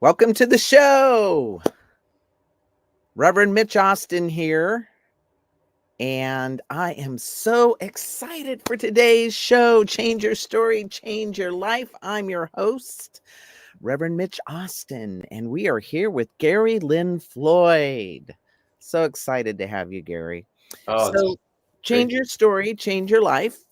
Welcome to the show. Reverend Mitch Austin here. And I am so excited for today's show. Change your story, change your life. I'm your host, Reverend Mitch Austin, and we are here with Gary Lynn Floyd. So excited to have you, Gary. So, Change Your Story, Change Your Life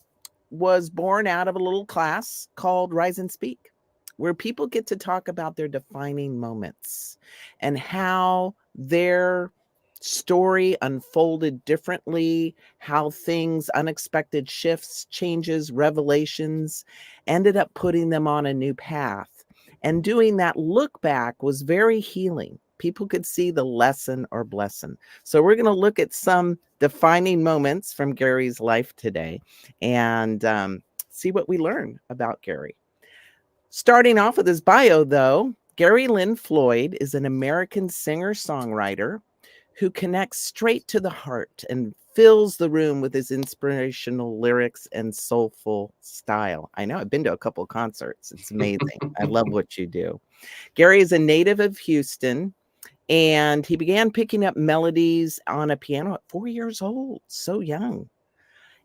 was born out of a little class called Rise and Speak, where people get to talk about their defining moments and how their story unfolded differently, how things, unexpected shifts, changes, revelations ended up putting them on a new path. And doing that look back was very healing. People could see the lesson or blessing. So we're going to look at some defining moments from Gary's life today and see what we learn about Gary. Starting off with his bio, though, Gary Lynn Floyd is an American singer-songwriter who connects straight to the heart and fills the room with his inspirational lyrics and soulful style. I know, I've been to a couple of concerts. It's amazing. I love what you do. Gary is a native of Houston, and he began picking up melodies on a piano at 4 years old, so young.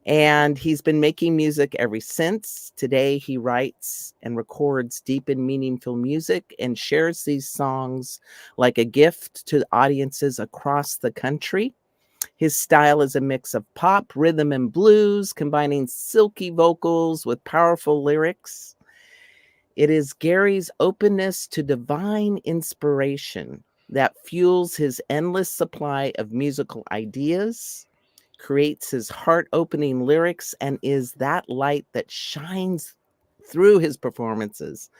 And he's been making music ever since. Today, he writes and records deep and meaningful music and shares these songs like a gift to audiences across the country. His style is a mix of pop, rhythm, and blues, combining silky vocals with powerful lyrics. It is Gary's openness to divine inspiration that fuels his endless supply of musical ideas, creates his heart-opening lyrics, and is that light that shines through his performances.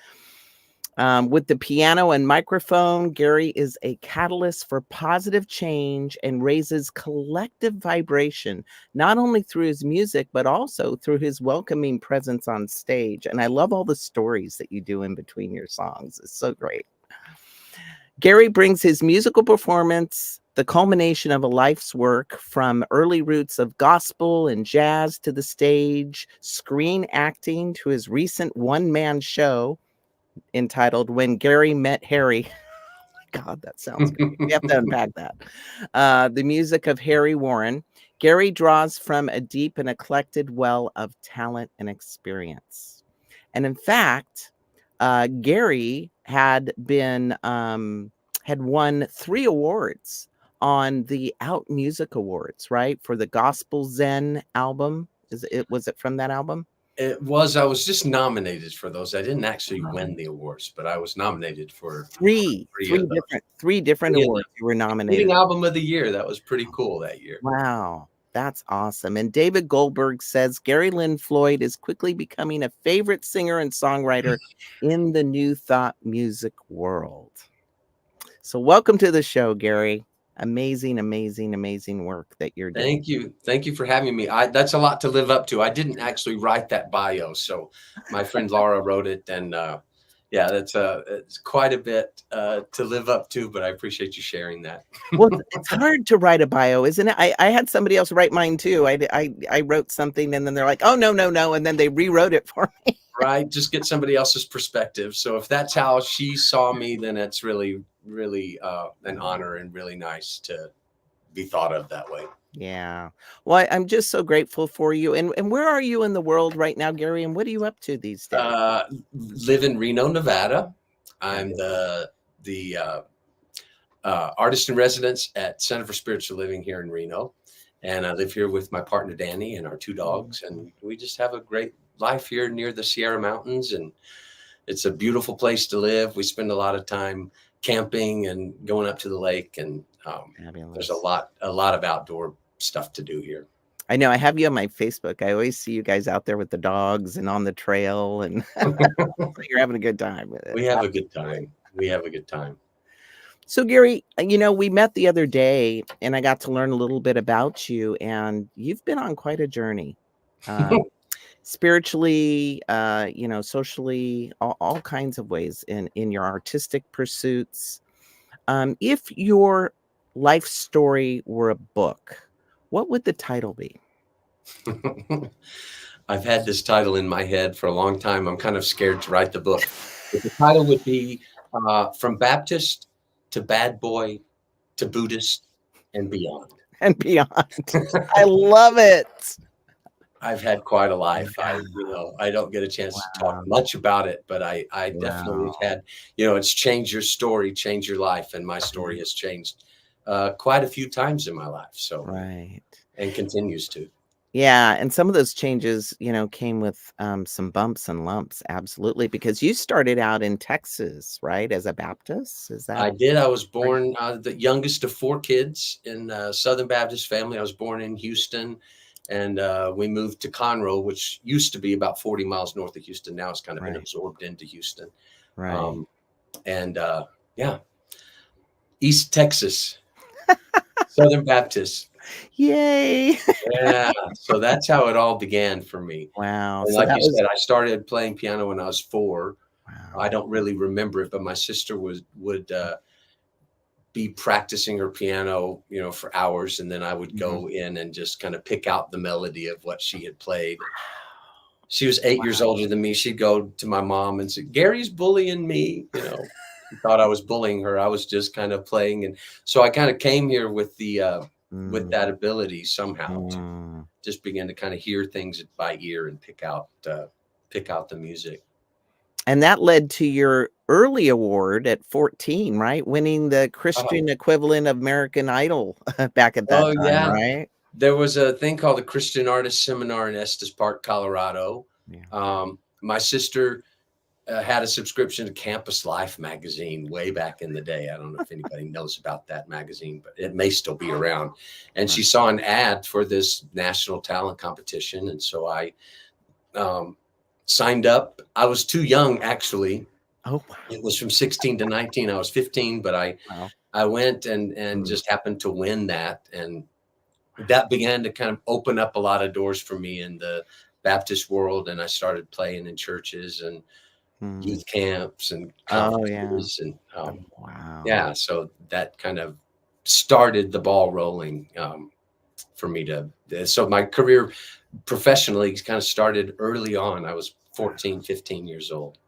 With the piano and microphone, Gary is a catalyst for positive change and raises collective vibration, not only through his music, but also through his welcoming presence on stage. And I love all the stories that you do in between your songs. It's so great. Gary brings his musical performance, the culmination of a life's work, from early roots of gospel and jazz to the stage, screen acting, to his recent one-man show entitled When Gary Met Harry. Oh my God, that sounds good. We have to unpack that. The music of Harry Warren. Gary draws from a deep and eclectic well of talent and experience. And in fact, Gary had won 3 awards on the Out Music Awards, right? For the Gospel Zen album. Was it from that album? It was. I was just nominated for those. I didn't actually win the awards, but I was nominated for three different awards you were nominated. Leading album of the year. That was pretty cool that year. Wow. That's awesome. And David Goldberg says Gary Lynn Floyd is quickly becoming a favorite singer and songwriter in the New Thought music world. So welcome to the show, Gary. Amazing, amazing, amazing work that you're doing. Thank you. Thank you for having me. That's a lot to live up to. I didn't actually write that bio, so my friend Laura wrote it, and yeah, it's quite a bit to live up to, but I appreciate you sharing that. Well, it's hard to write a bio, isn't it? I had somebody else write mine too. I wrote something and then they're like, oh, no. And then they rewrote it for me. Right. Just get somebody else's perspective. So if that's how she saw me, then it's really, really an honor and really nice to be thought of that way. Yeah. Well, I'm just so grateful for you. And where are you in the world right now, Gary? And what are you up to these days? Live in Reno, Nevada. I'm the artist in residence at Center for Spiritual Living here in Reno. And I live here with my partner, Danny, and our 2 dogs. And we just have a great life here near the Sierra Mountains. And it's a beautiful place to live. We spend a lot of time camping and going up to the lake. And there's a lot of outdoor stuff to do here. I know. I have you on my Facebook. I always see you guys out there with the dogs and on the trail, and you're having a good time with it. We have a good time. So, Gary, we met the other day, and I got to learn a little bit about you, and you've been on quite a journey, spiritually, socially, all kinds of ways in your artistic pursuits. If your life story were a book, what would the title be? I've had this title in my head for a long time. I'm kind of scared to write the book. But the title would be From Baptist to bad boy to Buddhist and beyond. And beyond. I love it. I've had quite a life. Wow. I don't get a chance to talk Wow. much about it, but I definitely Wow. have had, it's changed your story, change your life. And my story has changed quite a few times in my life. So, Right. and continues to. Yeah, and some of those changes, came with some bumps and lumps, absolutely, because you started out in Texas, right, as a Baptist? Is that I did. I was right? born the youngest of 4 kids in a Southern Baptist family. I was born in Houston, and we moved to Conroe, which used to be about 40 miles north of Houston. Now it's kind of been Right, absorbed into Houston. right. Um, and yeah, East Texas, Southern Baptist. Yay! Yeah, so that's how it all began for me. Wow, And so like that you was said, I started playing piano when I was 4. I wow. don't really remember it, but my sister would be practicing her piano, for hours, and then I would Mhm. go in and just kind of pick out the melody of what she had played. She was 8 years Wow. older than me. She'd go to my mom and say, "Gary's bullying me." She thought I was bullying her. I was just kind of playing, and so I kind of came here with with Mm, that ability somehow to mm. just begin to kind of hear things by ear and pick out the music. And that led to your early award at 14, right? Winning the Oh, Christian equivalent of American Idol back at that oh time, yeah. right? There was a thing called the Christian Artist Seminar in Estes Park, Colorado. Yeah. My sister had a subscription to Campus Life magazine way back in the day. I don't know if anybody knows about that magazine, but it may still be around. And Right. she saw an ad for this national talent competition. And so I um, signed up. I was too young, actually. Oh, wow. It was from 16 to 19. I was 15, but Wow. I went and Mm, just happened to win that. And that began to kind of open up a lot of doors for me in the Baptist world. And I started playing in churches and mm. youth camps and Oh, yeah. conferences. And Oh, wow. yeah, so that kind of started the ball rolling for me so my career professionally kind of started early on. I was 14, 15 years old.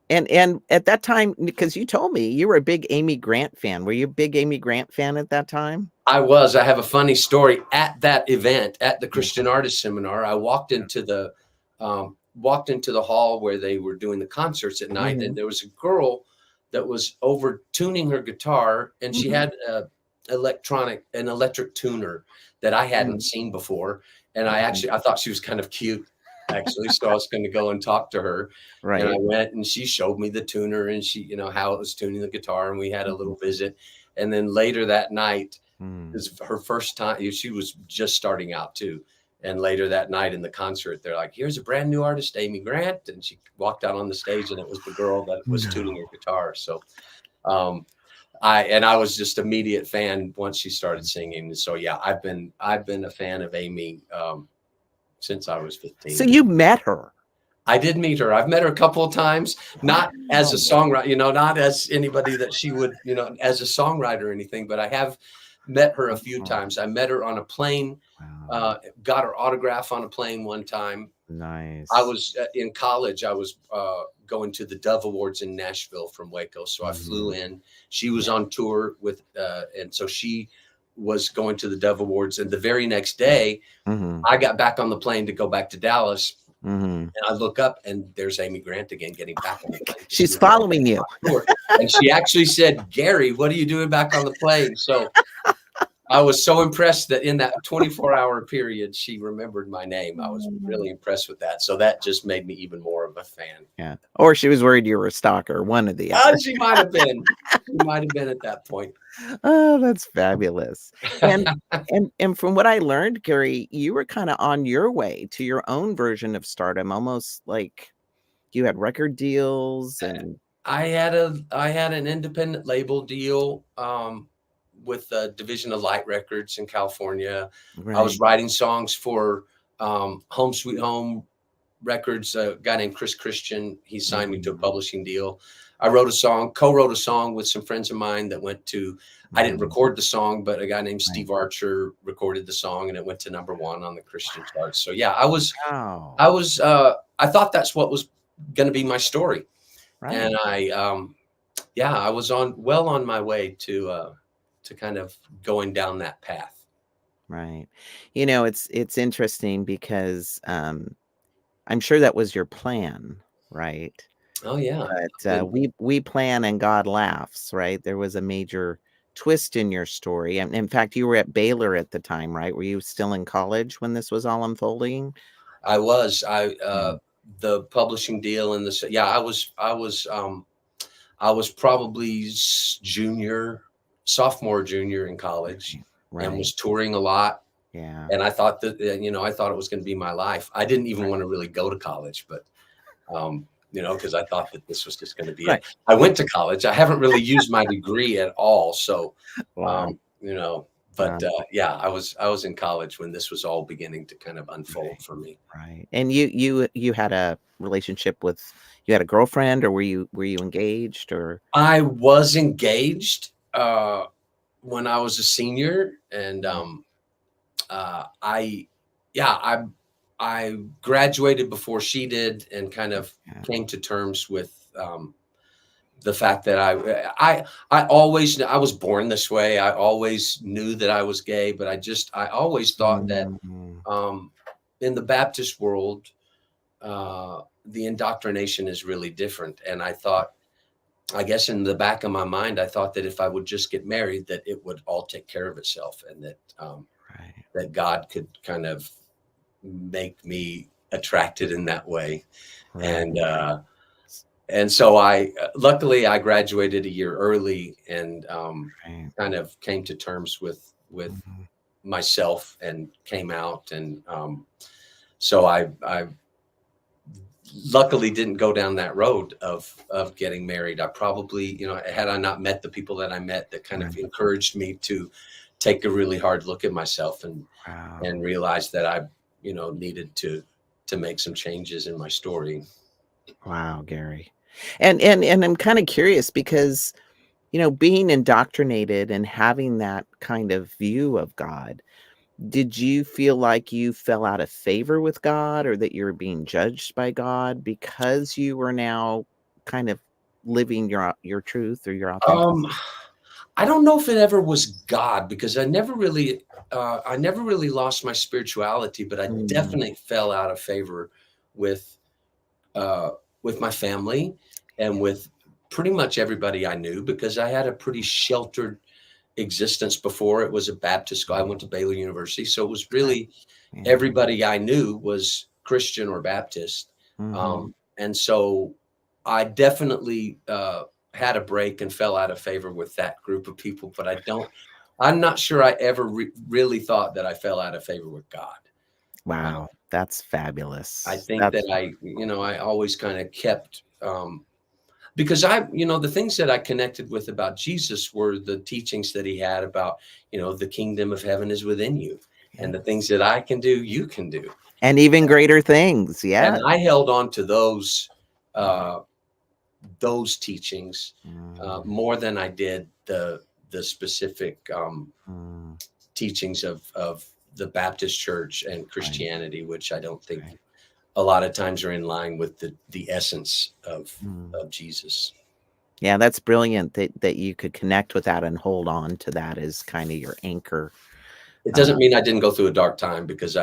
And at that time, because you told me you were a big Amy Grant fan. Were you a big Amy Grant fan at that time? I have a funny story at that event at the Yeah. Christian Artist Seminar. I walked into the hall where they were doing the concerts at night, and Mhm, there was a girl that was over tuning her guitar, and she mhm, had an electric tuner that I hadn't mhm, seen before. And mhm. I thought she was kind of cute, actually. So I was going to go and talk to her. And I Right. went and she showed me the tuner and how it was tuning the guitar. And we had a Mhm, little visit. And then later that night, mm. is her first time. She was just starting out too. And later that night in the concert, they're like, "Here's a brand new artist, Amy Grant." And she walked out on the stage, and it was the girl that was tuning No. her guitar. So um, I was just immediate fan once she started singing. So yeah, I've been a fan of Amy since I was So 15. you met her? I did meet her. I've met her a couple of times, not as a Wow. songwriter, not as anybody that she would, as a songwriter or anything, but I have met her a few Oh, times. I met her on a plane, wow. got her autograph on a plane one time. I Nice. was in college. I was going to the Dove Awards in Nashville from Waco. So I flew Mhm. in. She was Yeah. on tour and so she was going to the Dove Awards. And the very next day, Mhm, I got back on the plane to go back to Dallas. mhm. And I look up and there's Amy Grant again, getting back on the plane because she She's was on following you. tour. And she actually said, "Gary, what are you doing back on the plane?" So I was so impressed that in that 24-hour period, she remembered my name. I was really impressed with that. So that just made me even more of a fan. Yeah. Or she was worried you were a stalker, one or the other. She might have been. She might have been at that point. Oh, that's fabulous. And and from what I learned, Gary, you were kinda on your way to your own version of stardom, almost like you had record deals and I had an independent label deal with the Division of Light Records in California. I was right. writing songs for Home Sweet Home Records. A guy named Chris Christian. He signed me to a Mhm, publishing deal. I wrote a song, co-wrote a song with some friends of mine that went to. I didn't mhm, record the song, but a guy named right. Steve Archer recorded the song, and it went to #1 on the Christian charts. So yeah, Wow. I thought that's what was going to be my story. And Right. yeah, I was on my way to kind of going down that path. Right. It's interesting because, I'm sure that was your plan, right? Oh yeah. But, Been we plan and God laughs, right? There was a major twist in your story, and in fact, you were at Baylor at the time, right? Were you still in college when this was all unfolding? I Mm, the publishing deal and yeah, I was probably sophomore, junior in college, right, and right, was touring a lot. yeah. And I thought that, I thought it was going to be my life. I didn't even Right, want to really go to college, but, because I thought that this was just going to be it. right. I went to college. I haven't really used my degree at all. So, Wow, but wow, yeah, I was in college when this was all beginning to kind of unfold right, for me. right. And you had a relationship with you had a girlfriend, or were you engaged, or I was engaged when I was a senior, and Mm, I, yeah, I graduated before she did, and kind of yeah, came to terms with the fact that I always I was born this way. I always knew that I was gay, but I always thought that mm, um, in the Baptist world, the indoctrination is really different. And I thought, I guess in the back of my mind, I thought that if I would just get married, that it would all take care of itself, and right, that God could kind of make me attracted in that way. right, And so luckily I graduated a year early, and right, kind of came to terms with mhm, myself, and came out. And so I luckily didn't go down that road of getting married. I probably, had I not met the people that I met, that kind of right, encouraged me to take a really hard look at myself, and wow. realize that I, needed to make some changes in my story. Wow, Gary. And I'm kinda curious because, being indoctrinated and having that kind of view of God, did you feel like you fell out of favor with God, or that you're being judged by God because you were now kind of living your truth or your Um, authenticity? I don't know if it ever was God, because I never really lost my spirituality, but I Mm, definitely fell out of favor with uh, my family, and with pretty much everybody I knew, because I had a pretty sheltered existence before. It was a Baptist school. I went to Baylor University, so it was right, really yeah. everybody I knew was Christian or Baptist. Mhm. And so I definitely had a break and fell out of favor with that group of people. But I'm not sure I ever really thought that I fell out of favor with God. Um, Wow, that's I fabulous. think that That's I always kind of kept, because the things that I connected with about Jesus were the teachings that he had about, the kingdom of heaven is within you, yeah. and the things that I can do, you can do. And even greater things, And yeah. I held on to uh, those teachings Mm, more than I did the specific mm, teachings of the Baptist Church and right, Christianity, which I don't think right. a lot of times are in line with the essence Mm. of Jesus. Yeah, that's brilliant that you could connect with that and hold on to that as kinda your anchor. It Uh, doesn't mean I didn't go through a dark time, because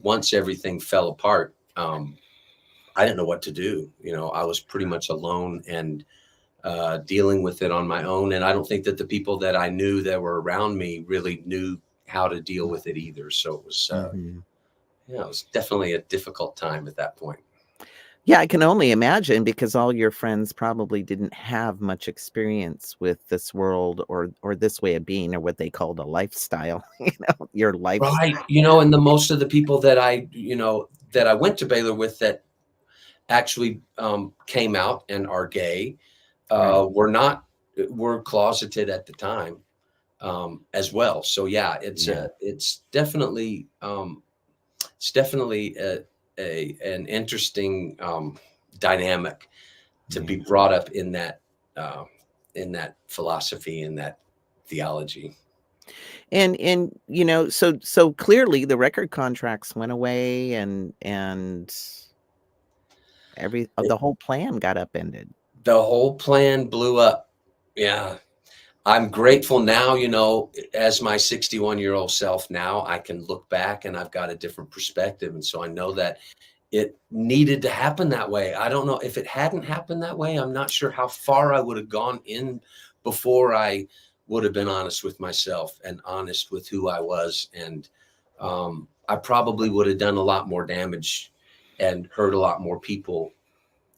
once everything fell apart, I didn't know what to do. I was pretty much alone, and dealing with it on my own. And I don't think that the people that I knew that were around me really knew how to deal with it either. So it was, mhm. yeah, it was definitely a difficult time at that point. Yeah, I can only imagine because all your friends probably didn't have much experience with this world or this way of being or what they called a lifestyle, your Right. lifestyle. And the most of the people that I went to Baylor with, that actually came out and are gay, Right. were closeted at the time, as well. So yeah, Yeah. it's definitely an interesting dynamic to Yeah. be brought up uh, in that philosophy, in that theology. And so clearly the record contracts went away and It, the whole plan got upended. the whole plan blew up. Yeah. I'm grateful now, as my 61-year-old self now, I can look back and I've got a different perspective. And so I know that it needed to happen that way. I don't know if it hadn't happened that way. I'm not sure how far I would have gone in before I would have been honest with myself and honest with who I was. And I probably would have done a lot more damage and hurt a lot more people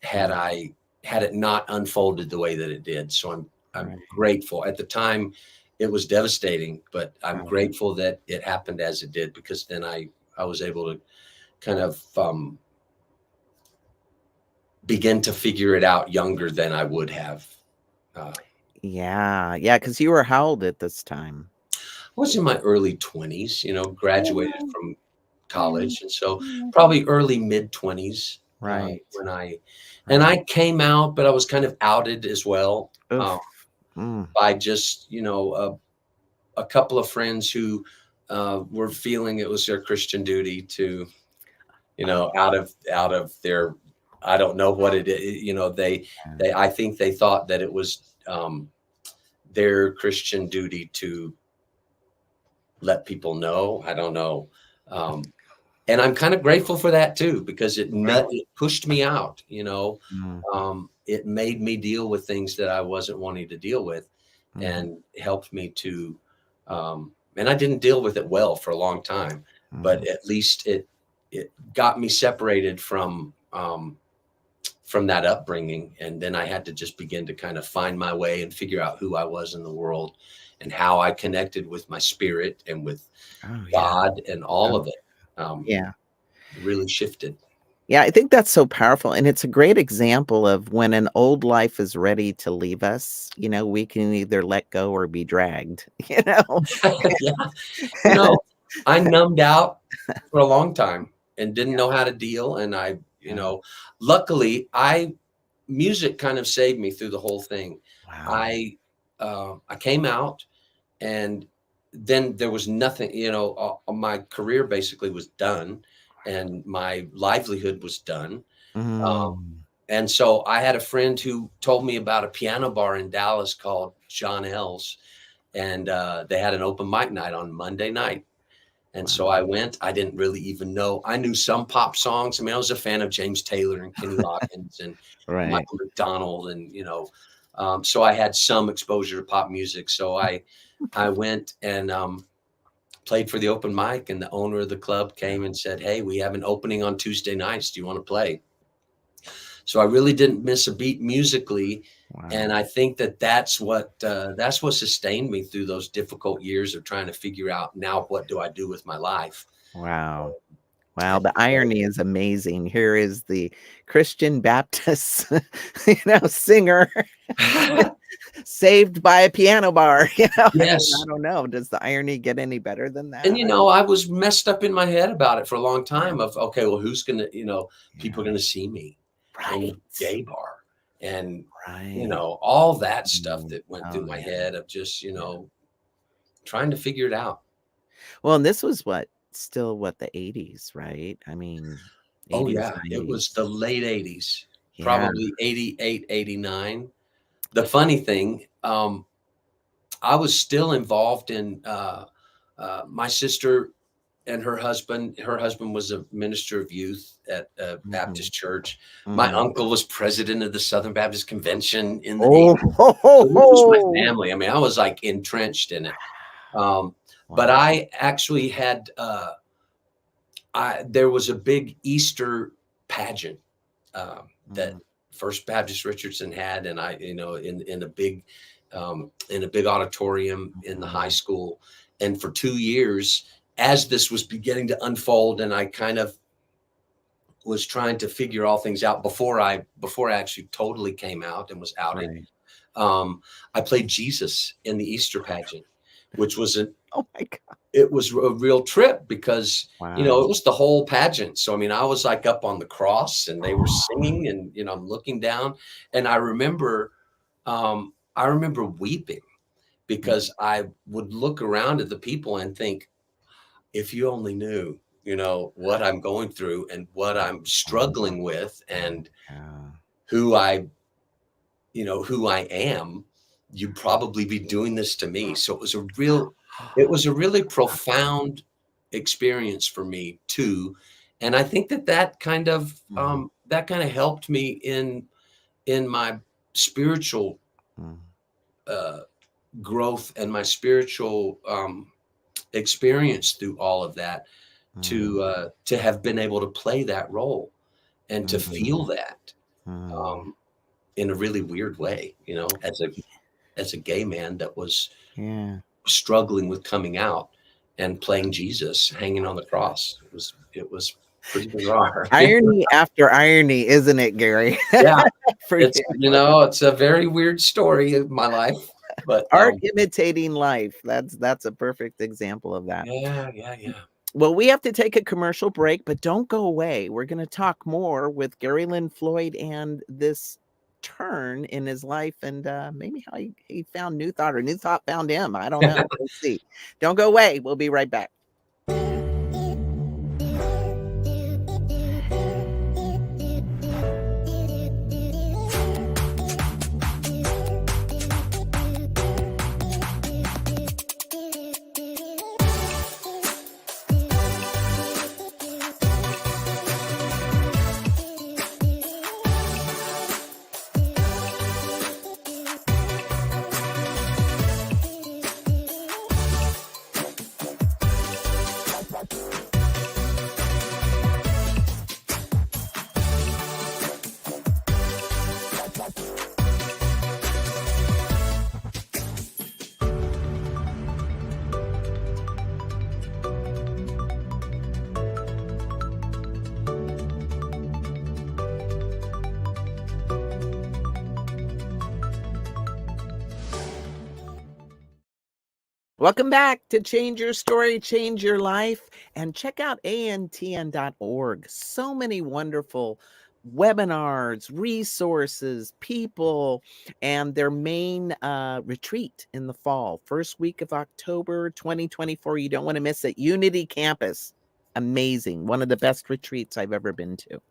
had Mm, I had it not unfolded the way that it did. So I'm right, grateful. At the time, it was devastating, but I'm right. grateful that it happened as it did, because then I was able to kind of begin to figure it out younger than I would have. I Yeah, because you were how old at this time? was in my early 20s, graduated Yeah, from yeah, college, and so yeah. probably early mid 20s Right, when right. I came out, but I was kind of outed as well, Oof. Mm. by just a couple of friends who were feeling it was their Christian duty to, Oh, out of their, I don't know what it is, yeah. I think they thought that it was their Christian duty to let people know. I don't know. Um, and I'm kind of grateful for that too, because Right. it pushed me out, Mm, it made me deal with things that I wasn't wanting to deal with, mhm, and helped me to, and I didn't deal with it well for a long time, mhm. but at least it got me separated from that upbringing. And then I had to just begin to kind of find my way and figure out who I was in the world and how I connected with my spirit and with Oh, yeah. God, and all Oh, of it yeah. really shifted. Yeah, I think that's so powerful, and it's a great example of when an old life is ready to leave us, we can either let go or be dragged, you know? Yeah. You know, I numbed out for a long time and didn't know how to deal. And Yeah. luckily, music kind of saved me through the whole thing. Wow. I came out, and then there was nothing, my career basically was done, and my livelihood was done. Um, Mm. and so I had a friend who told me about a piano bar in Dallas called John L's, and they had an open mic night on Monday night. And so Wow. I went. I didn't really even know. I knew some pop songs. I mean, I was a fan of James Taylor and Kenny Loggins and Right. Michael McDonald, and so I had some exposure to pop music. So I went and played for the open mic, and the owner of the club Yeah. came and said, "Hey, we have an opening on Tuesday nights. Do you want to play?" So I really didn't miss a beat musically, and Wow. I think that that's what sustained me through those difficult years of trying to figure out, now what do I do with my life. Wow. Wow, And the irony is amazing. Here is the Christian Baptist, singer saved by a piano bar, I mean, I yes, don't know. Does the irony get any better than and that? I was messed up in my head about it for a long time. Of, okay, well, who's gonna, people are Yeah. gonna see me in the Right. gay bar, and Right. all that stuff Mm. that went through Oh, my yeah, head of just yeah. trying to figure it out. Well, and this was still the '80s, right? I mean, Oh, '80s, yeah, it was the '90s. late '80s, Yeah. probably 88, 89. The funny thing, I was still involved in, my sister and her husband was a minister of youth at a Mhm, Baptist church. My mhm. uncle was president of the Southern Baptist Convention in the Oh, '80s. ho, So ho, this was my ho. family. I mean, I was, like, entrenched in it. Um, but Wow. I actually had, there was a big Easter pageant that Mm, First Baptist Richardson had, and in a big auditorium in the high mhm. school. And for 2 years, as this was beginning to unfold, and I kind of was trying to figure all things out before I actually totally came out and was outed. Right. Um, I played Jesus in the Easter pageant, which was Oh my god. it was a real trip, because it Wow. was the whole pageant. So I mean, I was like up on the cross, and they were singing, and I'm looking down, and I remember weeping, Mm, because I would look around at the people and think, if you only knew, what I'm going through and what I'm mm, struggling with, and yeah. who I who I am, you'd probably be doing this to me. So it was a really profound experience for me too. And I think that kind of helped me in my spiritual Mm, uh, growth and my spiritual experience through all of that mm, to have been able to play that role and to mm, feel that mm. um, in a really weird way, as a gay man that was Yeah. struggling with coming out and playing Jesus hanging on the cross. It was pretty bizarre. Irony after irony, isn't it, Gary? Yeah, For it's you. it's a very weird story of my life, but Art imitating life. That's a perfect example of that. yeah. Well, we have to take a commercial break, but don't go away. We're going to talk more with Gary Lynn Floyd and this turn in his life, and maybe how he found New Thought, or New Thought found him. I don't know. We'll see. Don't go away. We'll be right back. Welcome back to Change Your Story, Change Your Life, and check out antn.org. So many wonderful webinars, resources, people, and their main retreat in the fall, first week of October 2024. You don't want to miss it. Unity Campus. Amazing. One of the best retreats I've ever been to.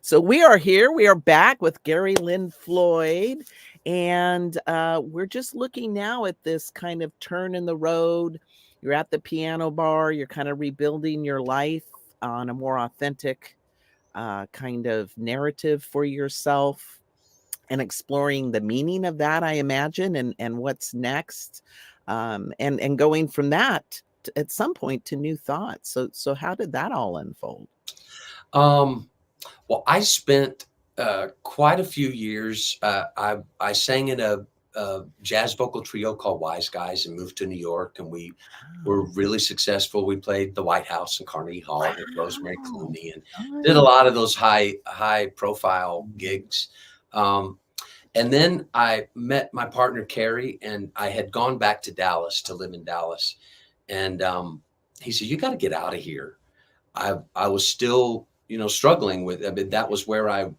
So we are here. We are back with Gary Lynn Floyd. And we're just looking now at this kind of turn in the road. You're at the piano bar. You're kind of rebuilding your life on a more authentic kind of narrative for yourself, and exploring the meaning of that, I imagine, and what's next. And going from that at some point to New Thoughts. So how did that all unfold? Um, well, I spent quite a few years. I sang in a jazz vocal trio called Wise Guys and moved to New York, and we were Wow. really successful. We played the White House and Carnegie Hall with Rosemary Wow. Clooney and did a Nice. lot of those high profile gigs. Um, and then I met my partner Carrie, and I had gone back to Dallas to live in Dallas, and he said, "You got to get out of here." I was still, struggling with. I mean, that was where I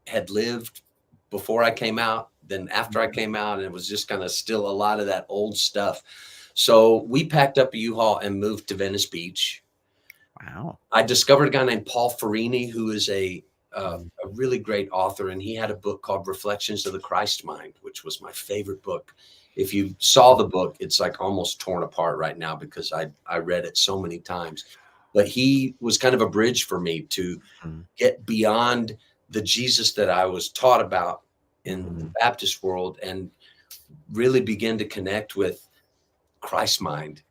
had lived before I came out. Then after I came out, and it was just kind of still a lot of that old stuff. So we packed up a U-Haul and moved to Venice Beach. Wow. I discovered a guy named Paul Farini, who is a really great author, and he had a book called Reflections of the Christ Mind, which was my favorite book. If you saw the book, it's like almost torn apart right now because I read it so many times. But he was kind of a bridge for me to Mhm. get beyond the Jesus that I was taught about in the Mhm. Baptist world and really begin to connect with Christ's mind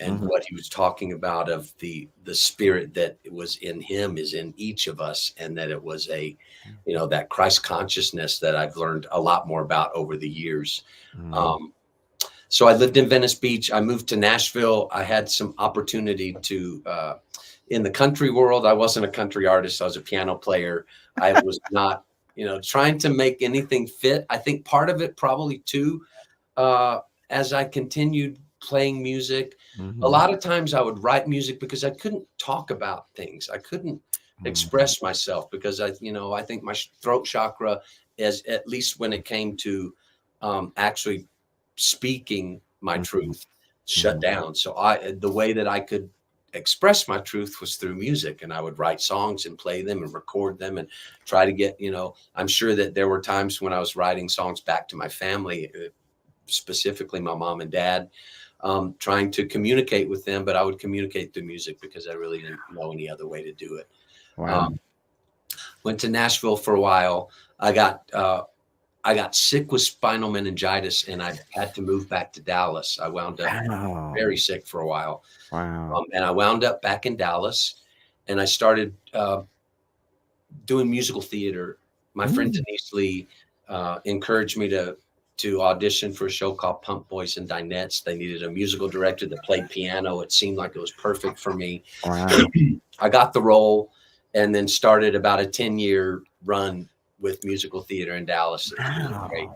and Mhm. what he was talking about of the spirit that was in him is in each of us, and that it was that Christ consciousness that I've learned a lot more about over the years. Mhm. Um, so I lived in Venice Beach. I moved to Nashville. I had some opportunity to in the country world. I wasn't a country artist. I was a piano player. I was not, trying to make anything fit. I think part of it probably too, as I continued playing music, a Mhm. lot of times I would write music because I couldn't talk about things. I couldn't Mhm. express myself because I think my throat chakra, as at least when it came to actually speaking my Mhm. truth, shut Mhm. down. So the way that I could express my truth was through music, and I would write songs and play them and record them and try to get, I'm sure that there were times when I was writing songs back to my family specifically my mom and dad, trying to communicate with them, but I would communicate through music because I really didn't know any other way to do it. Wow. Went to Nashville for a while. I got sick with spinal meningitis, and I had to move back to Dallas. I wound up very sick for a while. Wow. And I wound up back in Dallas, and I started doing musical theater. My friend Denise Lee encouraged me to audition for a show called Pump Boys and Dinettes. They needed a musical director that played piano. It seemed like it was perfect for me. Wow. I got the role, and then started about a 10-year run with musical theater in Dallas. It was really great.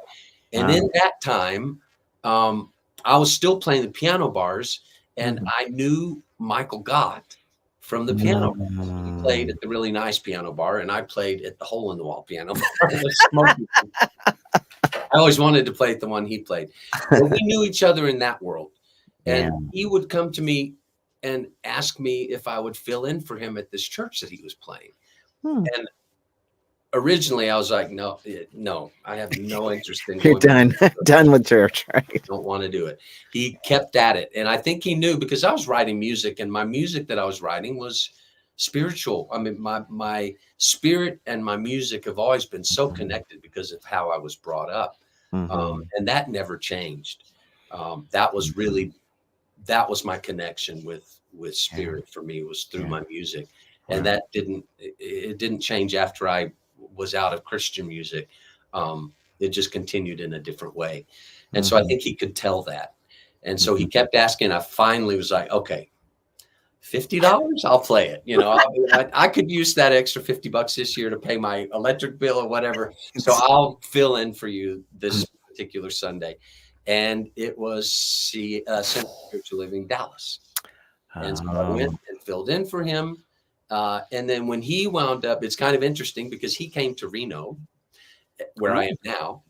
And in that time, I was still playing the piano bars, and I knew Michael Gott from the piano bar. He played at the really nice piano bar, and I played at the hole in the wall piano bar. I always wanted to play at the one he played. But we knew each other in that world. And he would come to me and ask me if I would fill in for him at this church that he was playing. And originally I was like, no, I have no interest in You're going. done with church, right? Don't want to do it. He kept at it. And I think he knew, because I was writing music, and my music that I was writing was spiritual. I mean, my spirit and my music have always been so connected because of how I was brought up. And that never changed. That was my connection with spirit for me, was through my music. And that didn't change after I was out of Christian music. It just continued in a different way. And so I think he could tell that. And so he kept asking. I finally was like, okay, $50, I'll play it. You know, I could use that extra $50 this year to pay my electric bill or whatever. So I'll fill in for you this particular Sunday. And it was Center for Spiritual Living Dallas. And so I went and filled in for him. And then when he wound up, it's kind of interesting because he came to Reno, where I am now.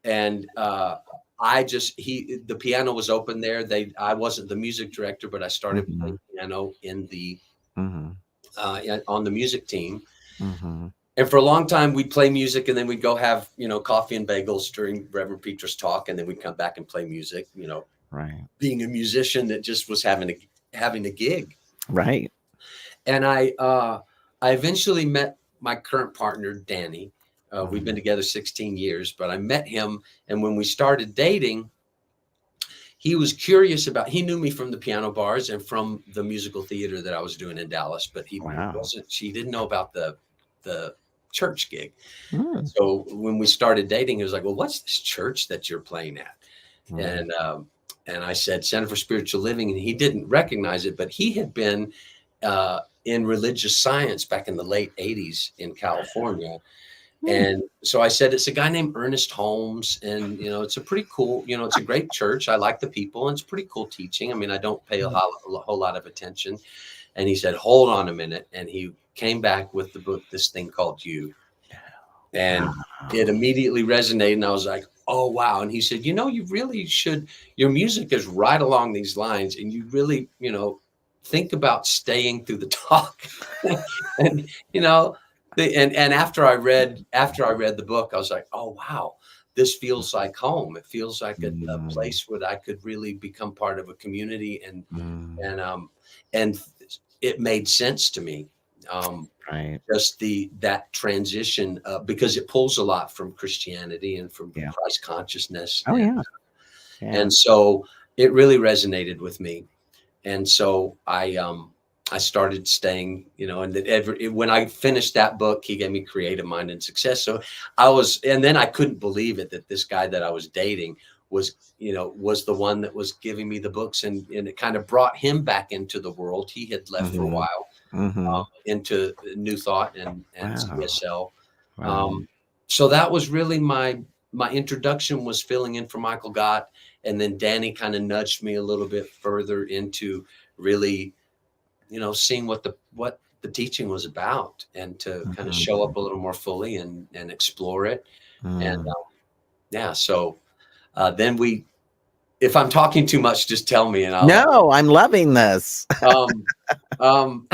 And the piano was open there. I wasn't the music director, but I started playing piano in the on the music team. And for a long time, we'd play music, and then we'd go have, coffee and bagels during Reverend Peter's talk, and then we'd come back and play music, being a musician that just was having a gig. Right. And I eventually met my current partner, Danny. We've been together 16 years, but I met him. And when we started dating, he was curious he knew me from the piano bars and from the musical theater that I was doing in Dallas, but she didn't know about the church gig. So when we started dating, he was like, well, what's this church that you're playing at? And I said, Center for Spiritual Living. And he didn't recognize it, but he had been in religious science back in the late 80s in California. And so I said, it's a guy named Ernest Holmes, and it's a pretty cool, it's a great church. I like the people, and it's pretty cool teaching. I mean, I don't pay a whole lot of attention. And he said, hold on a minute. And he came back with the book, this thing called You. And it immediately resonated. And I was like, oh, wow. And he said, you really should, your music is right along these lines. And you really, think about staying through the talk. And, and after I read the book, I was like, oh, wow, this feels like home. It feels like a place where I could really become part of a community. And it made sense to me. Just that transition, because it pulls a lot from Christianity and from Christ consciousness. And so it really resonated with me. And so I started staying, and when I finished that book, he gave me Creative Mind and Success. So and then I couldn't believe it, that this guy that I was dating was the one that was giving me the books, and it kind of brought him back into the world. He had left for a while into New Thought and CSL. So that was really my introduction, was filling in for Michael Gott. And then Danny kind of nudged me a little bit further into really, seeing what the teaching was about, and to kind of show up a little more fully and explore it. And so then if I'm talking too much, just tell me. And No, I'm loving this. I'm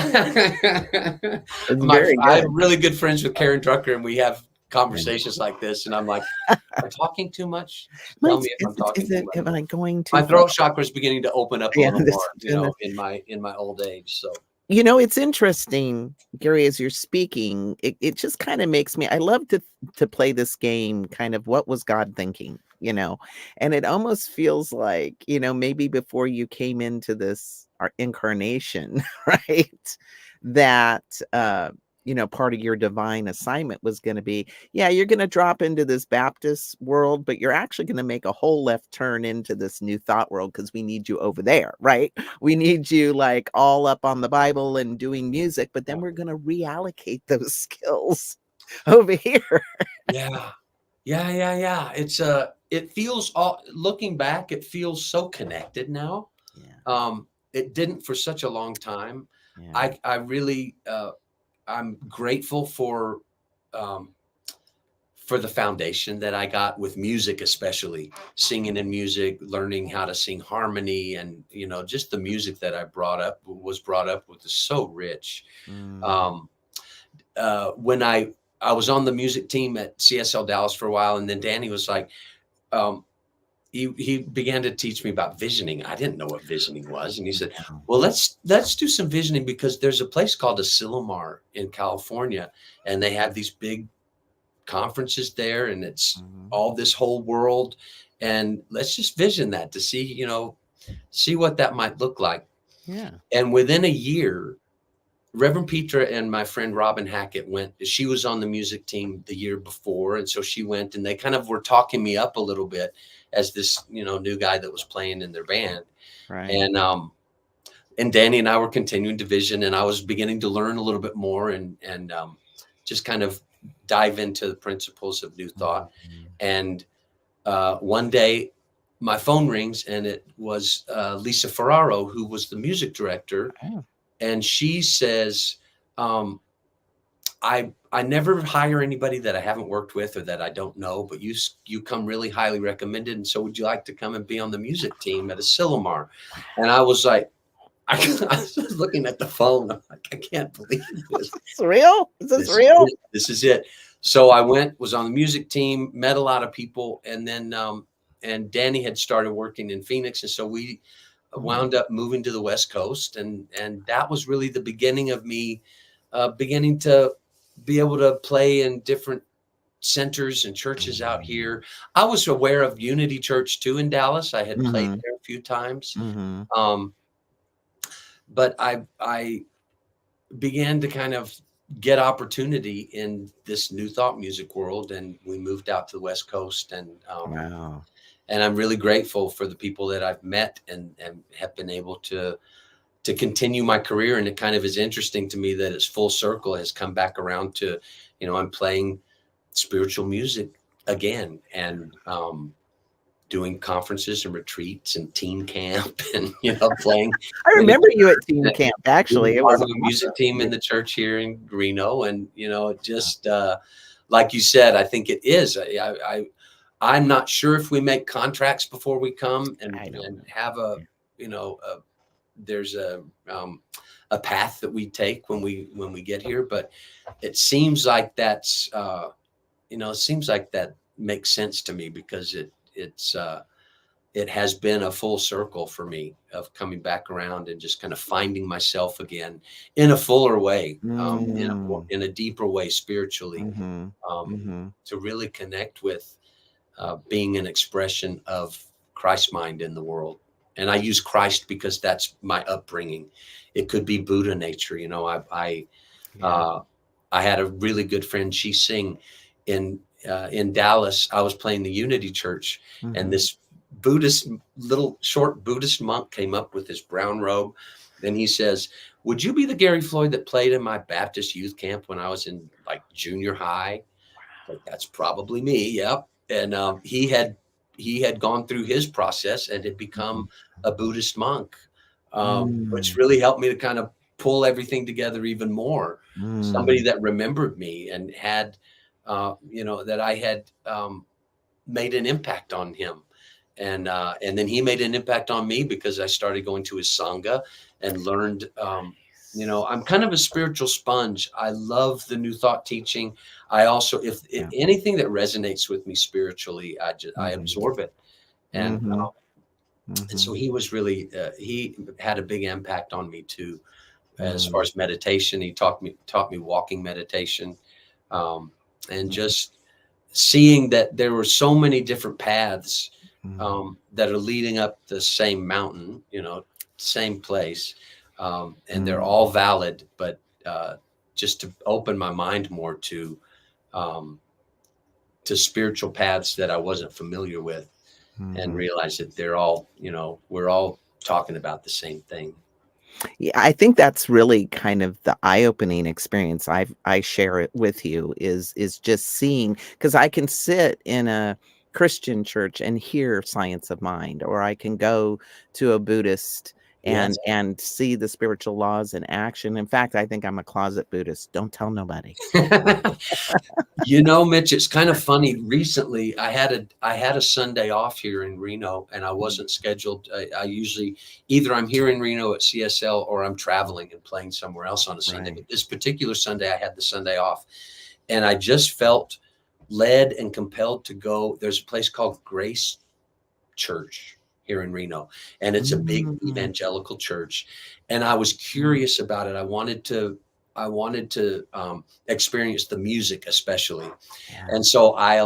really good friends with Karen Drucker, and we have conversations like this, and I'm like, am I talking too much? Tell Mine's me if I'm talking is too it much. am I going My too far? throat chakra is beginning to open up a Yeah, little this more, and this in my old age. So it's interesting, Gary, as you're speaking, it just kinda makes me I love to play this game, kind of what was God thinking, And it almost feels like, maybe before you came into this our incarnation, right? That, part of your divine assignment was gonna be, yeah, you're gonna drop into this Baptist world, but you're actually gonna make a whole left turn into this new thought world because we need you over there, right? We need you like all up on the Bible and doing music, but then we're gonna reallocate those skills over here. yeah, yeah. It feels all looking back, it feels so connected now. Yeah, It didn't for such a long time. yeah. I really, I'm grateful um, for the foundation that I got with music, especially singing and music, learning how to sing harmony, and just the music that I brought up with is so rich. Mm, Um, when I was on the music team at CSL Dallas for a while, and then Danny was like, um, he began to teach me about visioning. I didn't know what visioning was, and he said, wow. "Well, let's do some visioning because there's a place called Asilomar in California, and they have these big conferences there, and it's Mhm. all this whole world, and let's just vision that to see see what that might look like." Yeah. And within a year, Reverend Petra and my friend Robin Hackett went. She was on the music team the year before, and so she went, and they kind of were talking me up a little bit as this new guy that was playing in their band. Right. And Danny and I were continuing to vision, and I was beginning to learn a little bit more, and just kind of dive into the principles of New Thought. Mhm. And one day, my phone rings, and it was Lisa Ferraro, who was the music director, Oh, and she says, um, "I never hire anybody that I haven't worked with or that I don't know, but you come really highly recommended, and so would you like to come and be on the music team at Asilomar?" And I was like, I was looking at the phone. I'm like, I can't believe this. it's real? Is this This is real? it. This is it. So I went, was on the music team, met a lot of people, and then and Danny had started working in Phoenix, and so we Mhm. wound up moving to the West Coast, and that was really the beginning of me beginning to be able to play in different centers and churches out Mhm. here. I was aware of Unity Church too in Dallas. I had played Mhm. there a few times. Mhm. Um, but I began to kind of get opportunity in this New Thought music world, and we moved out to the West Coast, Wow. and I'm really grateful for the people that I've met and have been able to continue my career. And it kind of is interesting to me that it's full circle, has come back around to, I'm playing spiritual music again, and doing conferences and retreats and teen camp, and playing I in remember you at a teen camp, being actually. It part was of a music team awesome. in the church here in Reno. And, just like you said, I think it is. I'm not sure if we make contracts before we come I don't and know. have Yeah. there's a path that we take when we get here. But it seems like it seems like that makes sense to me because it has been a full circle for me of coming back around and just kind of finding myself again in a fuller way, Mm. in a deeper way spiritually, Mhm. Mhm. to really connect with being an expression of Christ mind in the world. And I use Christ because that's my upbringing. It could be Buddha nature. Yeah. Uh, I had a really good friend. She sing in Dallas. I was playing the Unity Church, and Mhm. this Buddhist little short Buddhist monk came up with his brown robe, and he says, "Would you be the Gary Floyd that played in my Baptist youth camp when I was in like junior high?" Like, that's probably me. Yep. And he had gone through his process and had become Mhm. a Buddhist monk, which Mm. really helped me to kind of pull everything together even more. Somebody Mm. that remembered me and had, that I had made an impact on him. And then he made an impact on me because I started going to his sangha and learned You know, I'm kind of a spiritual sponge. I love the New Thought teaching. I also, if Yeah. anything that resonates with me spiritually, I Mhm. absorb it. And Mhm. and so Mhm. he was really he had a big impact on me too, as far Mm. as meditation. He taught me walking meditation, um, and just seeing that there were so many different paths Mm. that are leading up the same mountain, you know, same place, and they're Mm. all valid. But just to open my mind more um, to spiritual paths that I wasn't familiar with, and Mhm. realize that they're all, you know, we're all talking about the same thing. Yeah, I think that's really kind of the eye-opening experience I share it with you is just seeing, because I can sit in a Christian church and hear science of mind, or I can go to a Buddhist Yes. and see the spiritual laws in action. In fact, I think I'm a closet Buddhist. Don't tell nobody. You know, Mitch, it's kind of funny. Recently, I had a Sunday off here in Reno, and I wasn't scheduled. I usually either I'm here in Reno at CSL or I'm traveling and playing somewhere else on a Sunday. Right. But this particular Sunday, I had the Sunday off, and I just felt led and compelled to go. There's a place called Grace Church here in Reno, and it's a big Mm. evangelical church. And I was Mm. curious about it. I wanted to experience the music, especially. Yeah. And so I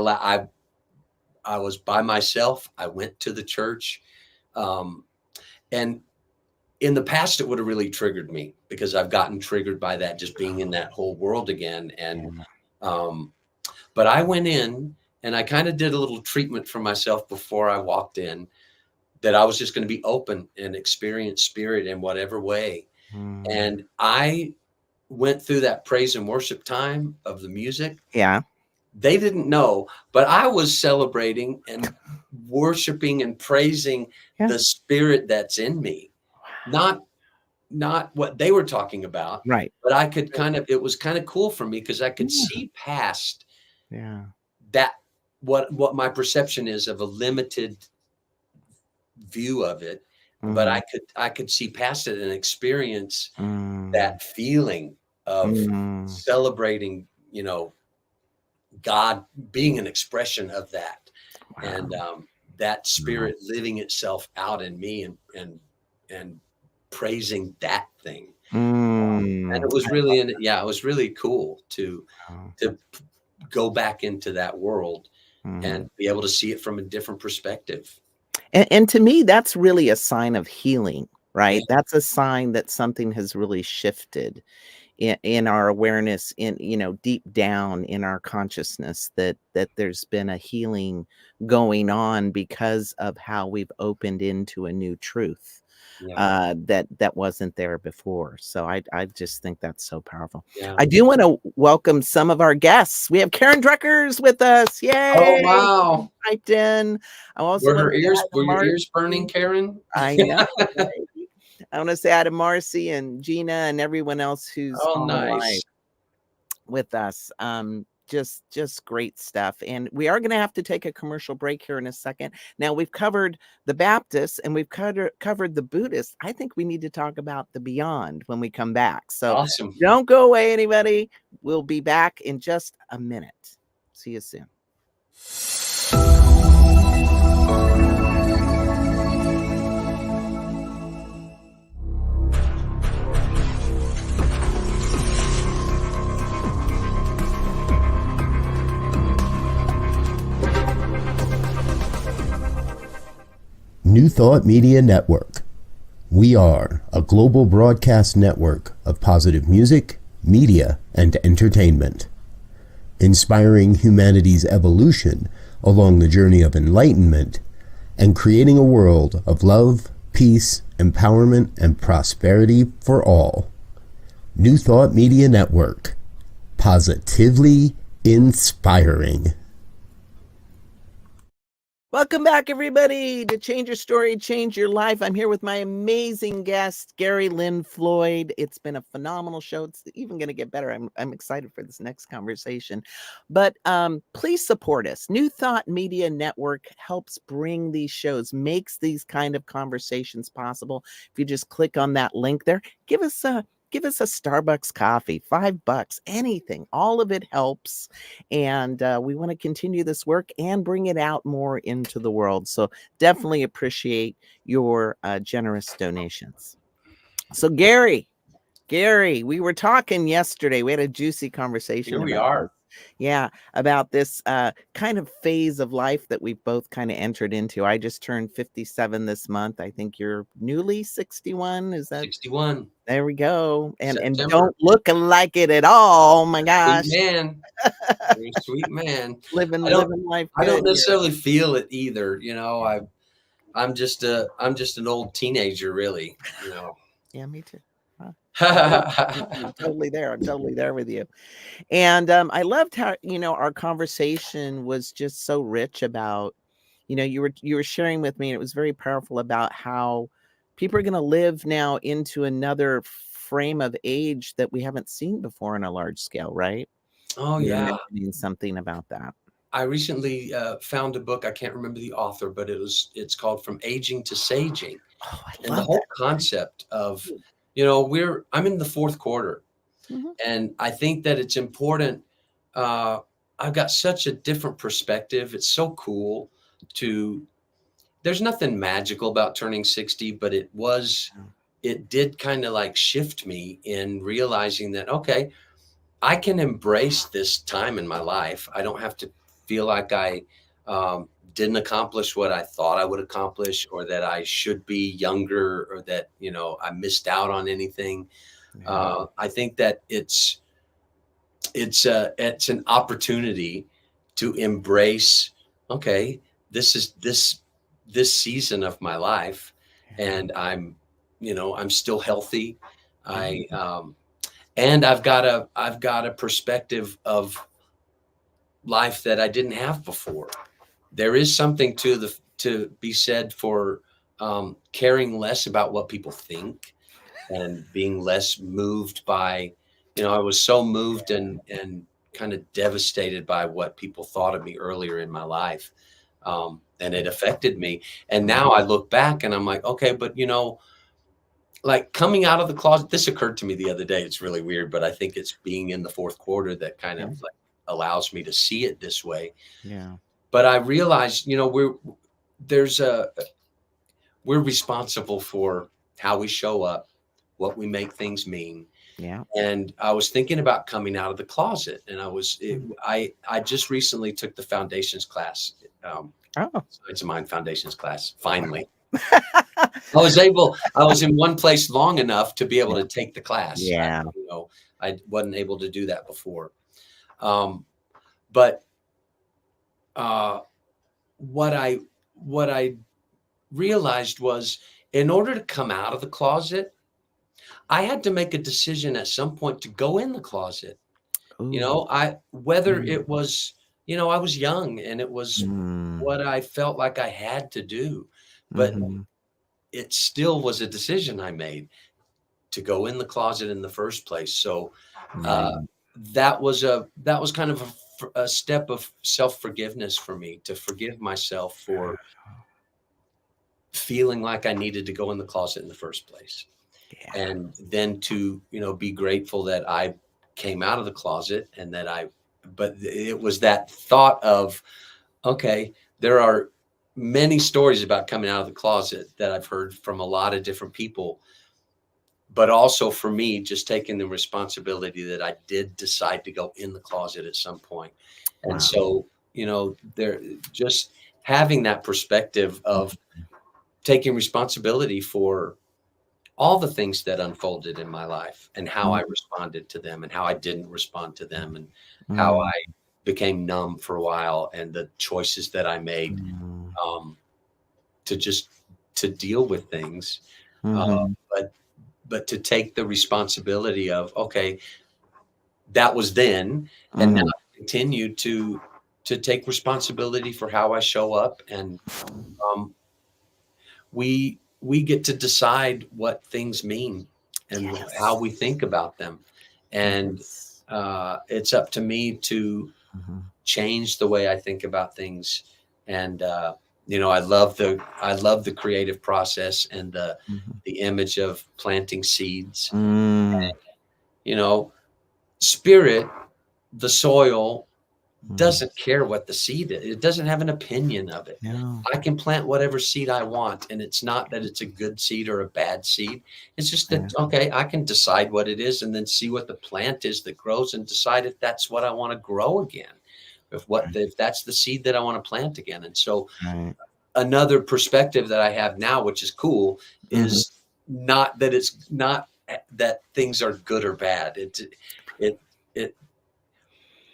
was by myself. I went to the church, um, and in the past, it would have really triggered me because I've gotten triggered by that, just being in that whole world again. And Yeah. um, but I went in and I kind of did a little treatment for myself before I walked in, that I was just going to be open and experience spirit in whatever way. Mm. And I went through that praise and worship time of the music. Yeah. They didn't know, but I was celebrating and worshiping and praising Yeah. the spirit that's in me, not what they were talking about, Right. but I could it was kind of cool for me because I could Yeah. see past Yeah. that, what my perception is of a limited view of it, but Mhm. I could see past it and experience Mm. that feeling of Mm. celebrating, you know, God being an expression of that, and Wow. that Wow. spirit living itself out in me, and praising that thing. And Mm. it was really, yeah, it was really cool Wow. to go back into that world Mm. and be able to see it from a different perspective. And to me, that's really a sign of healing, Yeah, right? That's a sign that something has really shifted in our awareness, in, deep down in our consciousness, that there's been a healing going on because of how we've opened into a new truth yeah, that wasn't there before. So I just think that's so powerful. yeah. I do want to welcome some of our guests. We have Karen Druckers with us. Oh, Yay! wow. Typed in. I also want to say hi to Were your ears burning, Marcy. Karen? I know, right? I want to say hi to Marcy and Gina and everyone else who's Oh, on the line nice. with us. Just great stuff. And we are going to have to take a commercial break here in a second. Now we've covered the Baptists and we've covered the Buddhists. I think we need to talk about the beyond when we come back. So Awesome. don't go away, anybody. We'll be back in just a minute. See you soon. New Thought Media Network. We are a global broadcast network of positive music, media, and entertainment, inspiring humanity's evolution along the journey of enlightenment and creating a world of love, peace, empowerment, and prosperity for all. New Thought Media Network. Positively inspiring. Welcome back, everybody, to Change Your Story, Change Your Life. I'm here with my amazing guest, Gary Lynn Floyd. It's been a phenomenal show. It's even going to get better. I'm excited for this next conversation. But please support us. New Thought Media Network helps bring these shows, makes these kind of conversations possible. If you just click on that link there, give us give us a Starbucks coffee, $5, anything. All of it helps. And we want to continue this work and bring it out more into the world. So definitely appreciate your generous donations. So Gary, we were talking yesterday. We had a juicy conversation Here we about are. this. Yeah, about this kind of phase of life that we've both kind of entered into. I just turned 57 this month. I think you're newly 61. Is that 61. there we go. And September. don't look like it at all. Oh my gosh. Sweet man. You're a sweet man. Living life I don't good here. necessarily feel it either. I'm just an old teenager, really. Yeah, me too. Huh? I'm Oh totally there. I'm totally there with you. And I loved how, our conversation was just so rich about, you were sharing with me, and it was very powerful about how people are going to live now into another frame of age that we haven't seen before on a large scale, right? You were yeah. mentioning something about that. I recently found a book. I can't remember the author, but it's called From Aging to Saging. Oh, I And the love whole that. concept of, I'm in the fourth quarter. Mhm. And I think that it's important. I've got such a different perspective. It's so cool there's nothing magical about turning 60, but it did kind of like shift me in realizing that, okay, I can embrace this time in my life. I don't have to feel like I didn't accomplish what I thought I would accomplish, or that I should be younger, or that, I missed out on anything. Yeah. I think that it's an opportunity to embrace, okay, this is this season of my life, and I'm still healthy. I and I've got a perspective of life that I didn't have before. There is something to be said for caring less about what people think, and being less moved by, I was so moved and kind of devastated by what people thought of me earlier in my life. And it affected me. And now I look back and I'm like, okay, but like coming out of the closet, this occurred to me the other day. It's really weird, but I think it's being in the fourth quarter that kind of like allows me to see it this way. Yeah. But I realized, we're responsible for how we show up, what we make things mean. Yeah. And I was thinking about coming out of the closet, and I just recently took the foundations class. Oh. It's a Mind Foundations class. Finally, I was in one place long enough to be able to take the class. Yeah. I wasn't able to do that before. But what I realized was, in order to come out of the closet, I had to make a decision at some point to go in the closet. Ooh. Whether it was, I was young and it was Mm. what I felt like I had to do, but Mhm. it still was a decision I made to go in the closet in the first place. So that was kind of a step of self-forgiveness for me, to forgive myself for feeling like I needed to go in the closet in the first place. Yeah. And then to, be grateful that I came out of the closet, and but it was that thought of, okay, there are many stories about coming out of the closet that I've heard from a lot of different people, but also for me, just taking the responsibility that I did decide to go in the closet at some point. And Wow. so, there, just having that perspective of taking responsibility for all the things that unfolded in my life, and how I responded to them, and how I didn't respond to them, and how I became numb for a while, and the choices that I made to deal with things. But to take the responsibility of, okay, that was then, and now I continue to take responsibility for how I show up. And we get to decide what things mean, and how we think about them. And it's up to me to change the way I think about things, and I love the creative process and Mhm. the image of planting seeds. Mm, Spirit, the soil, mhm. doesn't care what the seed is. It doesn't have an opinion of it. No. I can plant whatever seed I want, and it's not that it's a good seed or a bad seed. It's just Yeah. that, okay, I can decide what it is and then see what the plant is that grows and decide if that's what I want to grow again. If that's the seed that I want to plant again. And so Right. another perspective that I have now, which is cool, Mhm. is not that it's not that things are good or bad. It it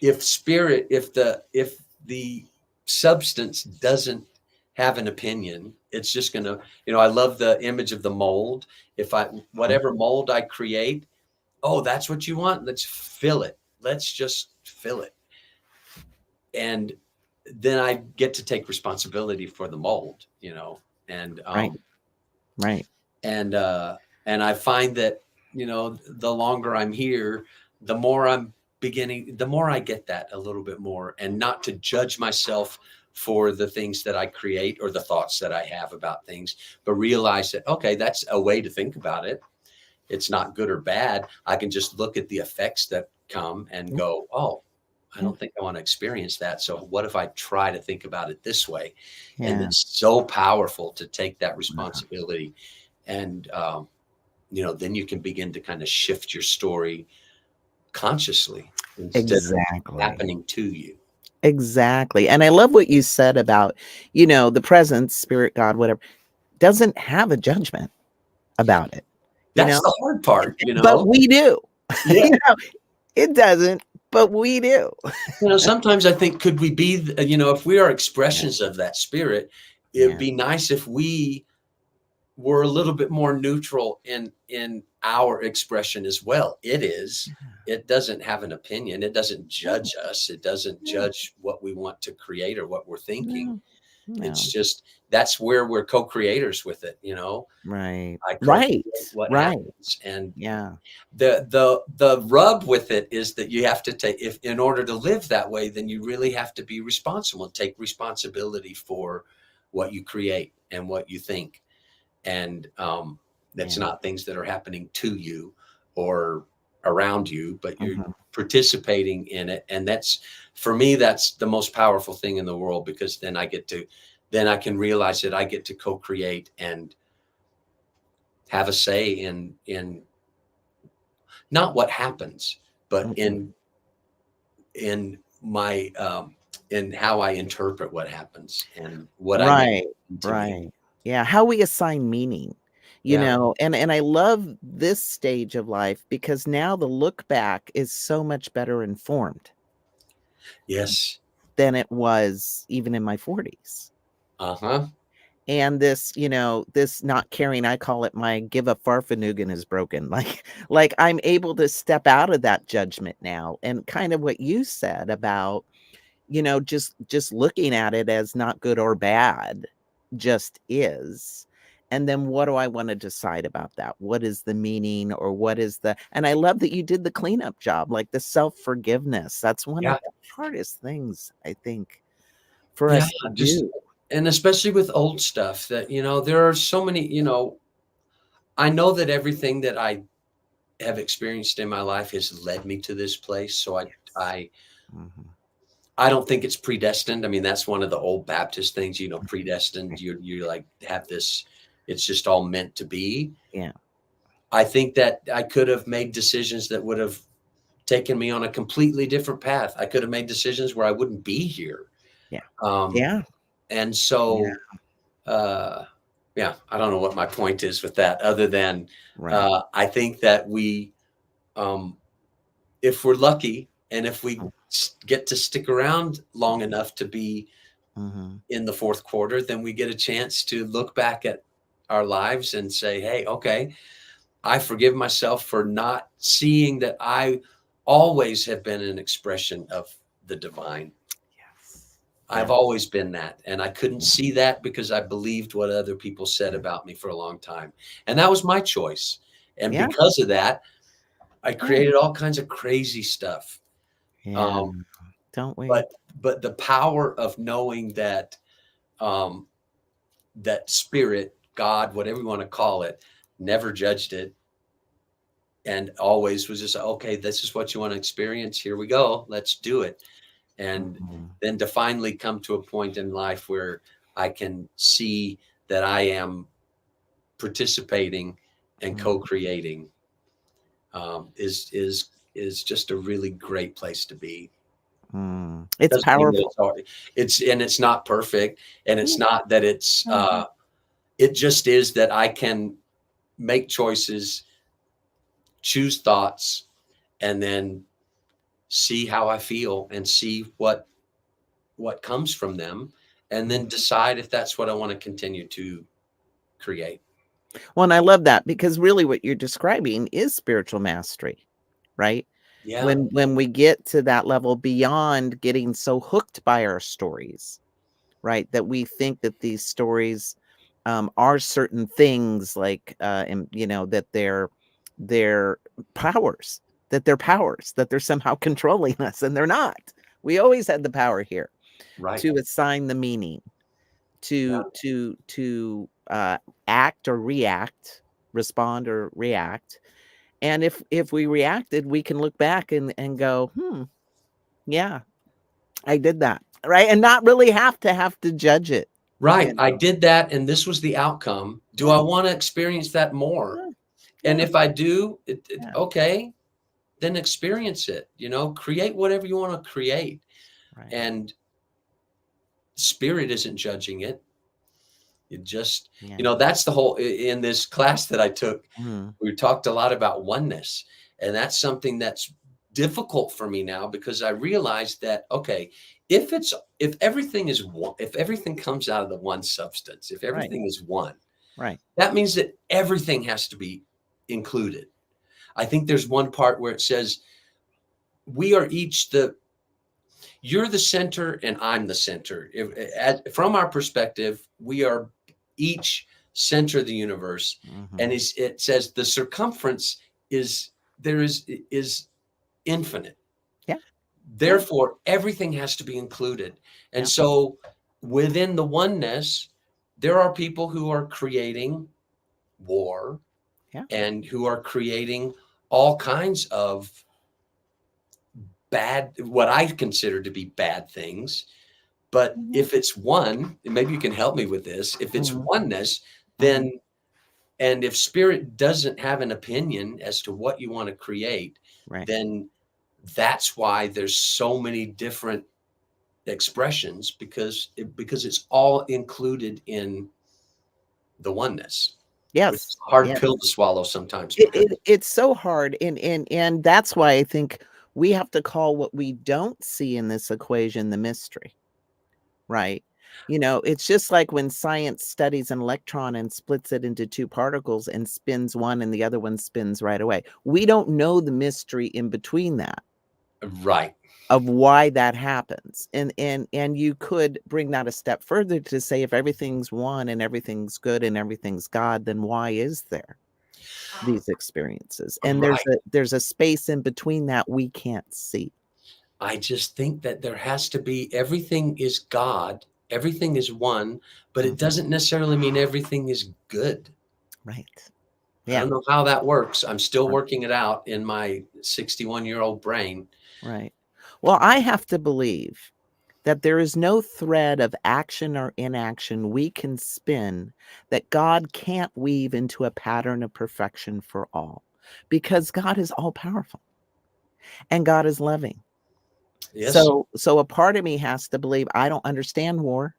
if the substance doesn't have an opinion, it's just gonna, I love the image of the mold. If I Mhm. whatever mold I create, oh, that's what you want, let's fill it. Let's just fill it. And then I get to take responsibility for the mold, and Right. Right. and and I find that, the longer I'm here, the more I get that a little bit more, and not to judge myself for the things that I create or the thoughts that I have about things, but realize that, okay, that's a way to think about it. It's not good or bad. I can just look at the effects that come and Yeah. go, oh, I Yeah. don't think I want to experience that. So what if I try to think about it this way? And Yeah. it's so powerful to take that Wow. responsibility. And then you can begin to kind of shift your story consciously instead of Exactly. happening to you. Exactly. And I love what you said about, the presence, spirit, God, whatever, doesn't have a judgment about it, you That's know, the hard part, but we do. Yeah. You know, it doesn't, but we do. Sometimes I think, could we be, if we are Yeah. expressions of that spirit, it'd Yeah. be nice if we were a little bit more neutral in our expression as well. It doesn't have an opinion. It doesn't No, judge us. It doesn't no, judge what we want to create or what we're thinking. no, It's no. just, that's where we're co-creators with it. Right. I co-create Right. what Right. happens. And Yeah. the rub with it is that you have to take, if in order to live that way, then you really have to be responsible, take responsibility for what you create and what you think. And that's Yeah. not things that are happening to you or around you, but you're Mhm. participating in it. And that's, for me, that's the most powerful thing in the world, because then I can realize that I get to co-create and have a say in not what happens, but Mhm. in my in how I interpret what happens and what I make Right. to me. Right. Yeah, how we assign meaning, Yeah. and I love this stage of life because now the look back is so much better informed Yes. than it was even in my 40s. Uh-huh. And this not caring, I call it my give a farfanugan is broken. Like I'm able to step out of that judgment now, and kind of what you said about, just looking at it as not good or bad, just is. And then what do I want to decide about that? What is the meaning, or what is and I love that you did the cleanup job, like the self-forgiveness. That's one of Yeah. the hardest things, I think, for Yeah. us to Just, do. and especially with old stuff that, there are so many, I know that everything that I have experienced in my life has led me to this place. So Yes. I Mhm. I don't think it's predestined. I mean, that's one of the old Baptist things, predestined. Right. You like have this, it's just all meant to be. Yeah. I think that I could have made decisions that would have taken me on a completely different path. I could have made decisions where I wouldn't be here. Yeah. Um, Yeah. and Yeah. so, uh, yeah, I don't know what my point is with that, other than Right. I think that um, if we're lucky, and if we get to stick around long enough to be Mhm. in the fourth quarter, then we get a chance to look back at our lives and say, hey, okay, I forgive myself for not seeing that I always have been an expression of the divine. Yes. I've Yeah. always been that. And I couldn't Yeah. see that because I believed what other people said about me for a long time. And that was my choice. And Yeah. because of that, I Yeah. created all kinds of crazy stuff. Yeah. Um, Don't we? but the power of knowing that, um, that spirit, God, whatever you want to call it, never judged it. And always was just, okay, this is what you want to experience. Here we go. Let's do it. And then to finally come to a point in life where I can see that I am participating and co-creating is just a really great place to be. It's powerful. It's not perfect, and it's not that it's it just is that I can make choices, choose thoughts, and then see how I feel and see what comes from them, and then decide if that's what I want to continue to create. Well, and I love that, because really what you're describing is spiritual mastery, right? Yeah. When we get to that level beyond getting so hooked by our stories, right? That we think that these stories are certain things, like, and that they're powers, that they're somehow controlling us, and they're not. We always had the power here, Right. to assign the meaning, to act or react, respond or react. And if we reacted, we can look back and go, yeah, I did that, right? And not really have to judge it. Right. I did that, and this was the outcome. Do I want to experience that more? Yeah. And if I do, okay, then experience it. Create whatever you want to create. Right. And spirit isn't judging it. It just, that's the whole, in this class that I took, we talked a lot about oneness. And that's something that's difficult for me now, because I realized that, okay, if everything is one, if everything comes out of the one substance, if everything is one, right, that means that everything has to be included. I think there's one part where it says, we are each you're the center and I'm the center. From our perspective, we are each center of the universe. And it says the circumference is infinite. Yeah. Therefore, everything has to be included. And so within the oneness, there are people who are creating war and who are creating all kinds of what I consider to be bad things. But if it's one, and maybe you can help me with this, if it's oneness, then, and if spirit doesn't have an opinion as to what you want to create, then that's why there's so many different expressions, because it's all included in the oneness. Yes. Which is a hard pill to swallow sometimes. It's so hard. And that's why I think we have to call what we don't see in this equation the mystery, right? It's just like when science studies an electron and splits it into two particles and spins one and the other one spins right away. We don't know the mystery in between that. Right. Of why that happens. And you could bring that a step further to say, if everything's one and everything's good and everything's God, then why is there these experiences? And there's a space in between that we can't see. I just think that there has to be, everything is God, everything is one, but it doesn't necessarily mean everything is good. Right. Yeah. I don't know how that works. I'm still working it out in my 61-year-old brain. Right. Well, I have to believe that there is no thread of action or inaction we can spin that God can't weave into a pattern of perfection for all, because God is all powerful and God is loving. Yes. So a part of me has to believe, I don't understand war,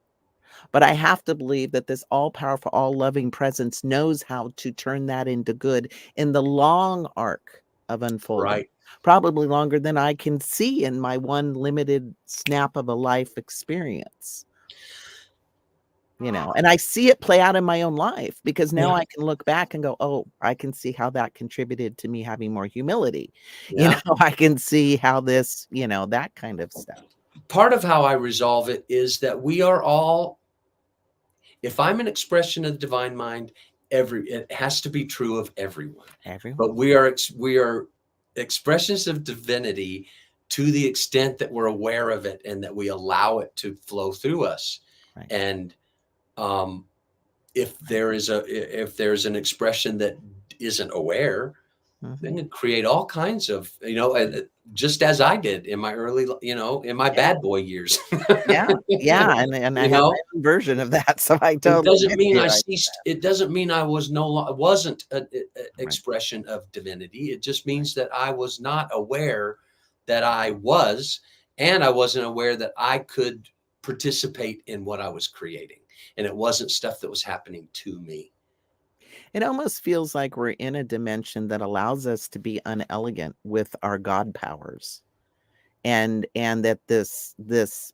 but I have to believe that this all powerful, all loving presence knows how to turn that into good in the long arc of unfolding. Right. Probably longer than I can see in my one limited snap of a life experience. And I see it play out in my own life, because now I can look back and go, oh, I can see how that contributed to me having more humility. I can see how this, that kind of stuff. Part of how I resolve it is that we are all, if I'm an expression of the divine mind, it has to be true of everyone. But we are expressions of divinity to the extent that we're aware of it and that we allow it to flow through us. Right. And if there's an expression that isn't aware, then it create all kinds of, just as I did in my early, in my bad boy years. Yeah, yeah, and I You have my know, own version of that, so I it totally doesn't get mean you. I ceased. It doesn't mean I was wasn't an Right. expression of divinity. It just means that I was not aware that I was, and I wasn't aware that I could participate in what I was creating, and it wasn't stuff that was happening to me. It almost feels like we're in a dimension that allows us to be unelegant with our God powers, and that this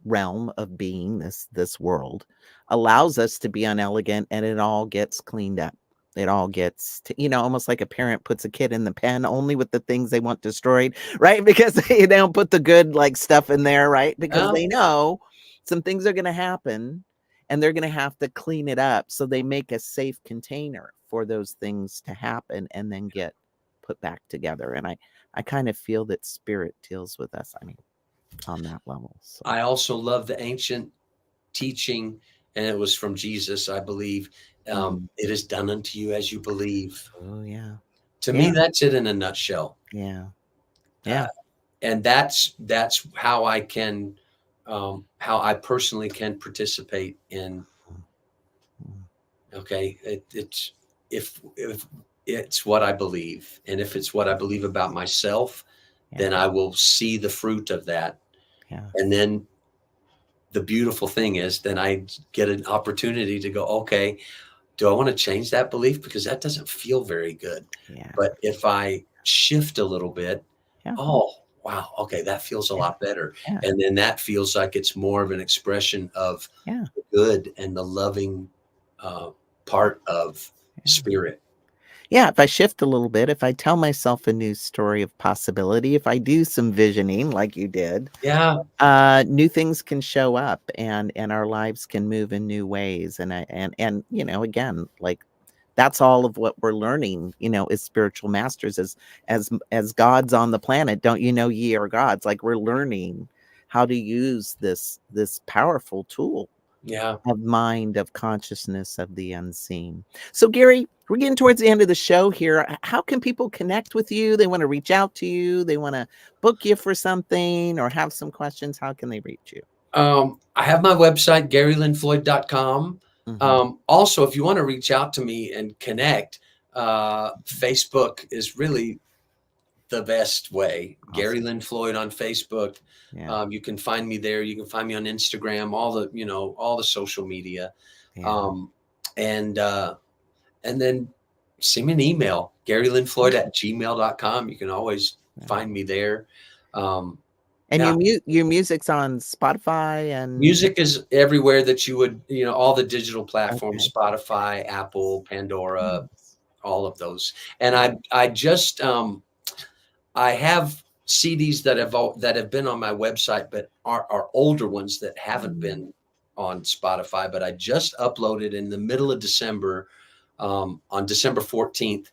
realm of being, this world, allows us to be unelegant, and it all gets cleaned up. It all gets almost like a parent puts a kid in the pen only with the things they want destroyed, right? Because they don't put the good stuff in there, right? Because Yeah. they know some things are going to happen and they're going to have to clean it up. So they make a safe container for those things to happen and then get put back together. And I kind of feel that spirit deals with us. I mean, on that level. So. I also love the ancient teaching, and it was from Jesus, I believe. It is done unto you as you believe. Oh yeah. To Yeah. me, that's it in a nutshell. Yeah. Yeah. And that's how I can, how I personally can participate in. Okay, it's if it's what I believe, and if it's what I believe about myself, then I will see the fruit of that. Yeah. And then the beautiful thing is, then I get an opportunity to go, okay, do I want to change that belief? Because that doesn't feel very good. Yeah. But if I shift a little bit, Yeah. oh, wow, okay, that feels a lot better. Yeah. And then that feels like it's more of an expression of Yeah. the good and the loving part of spirit. Yeah, if I shift a little bit, if I tell myself a new story of possibility, if I do some visioning like you did, Yeah. new things can show up and our lives can move in new ways. And again, like that's all of what we're learning, as spiritual masters, as gods on the planet. Don't you know ye are gods? Like we're learning how to use this powerful tool. Yeah. Of mind, of consciousness, of the unseen. So, Gary, we're getting towards the end of the show here. How can people connect with you? They want to reach out to you. They want to book you for something or have some questions. How can they reach you? I have my website, GaryLynnFloyd.com. Mm-hmm. Also, if you want to reach out to me and connect, Facebook is really the best way. Awesome. Gary Lynn Floyd on Facebook. Yeah. You can find me there. You can find me on Instagram, all the social media. Yeah. And then send me an email, GaryLynnFloyd@gmail.com. You can always find me there. And your music's on Spotify and music is everywhere that you would, all the digital platforms, Okay. Spotify, Apple, Pandora, all of those. And I just, I have CDs that have been on my website, but are older ones that haven't been on Spotify. But I just uploaded in the middle of December, on December 14th,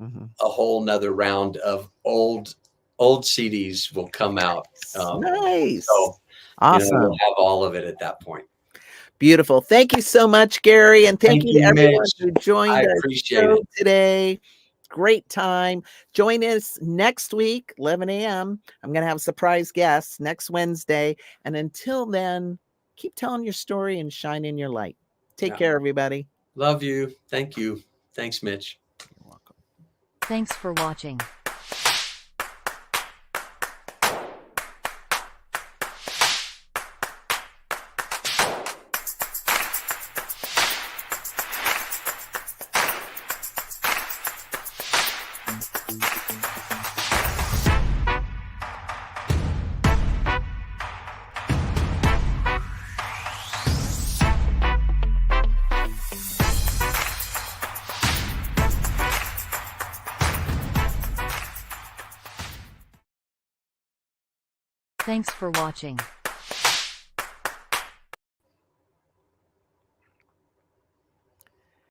a whole nother round of old CDs will come out. Nice. So, awesome. we'll have all of it at that point. Beautiful. Thank you so much, Gary. And thank you to everyone Mitch. who joined I our appreciate show it. today. Great time. Join us next week, 11 a.m. I'm going to have surprise guests next Wednesday. And until then, keep telling your story and shine in your light. Take care, everybody. Love you. Thank you. Thanks, Mitch. You're welcome. Thanks for watching. Thanks for watching.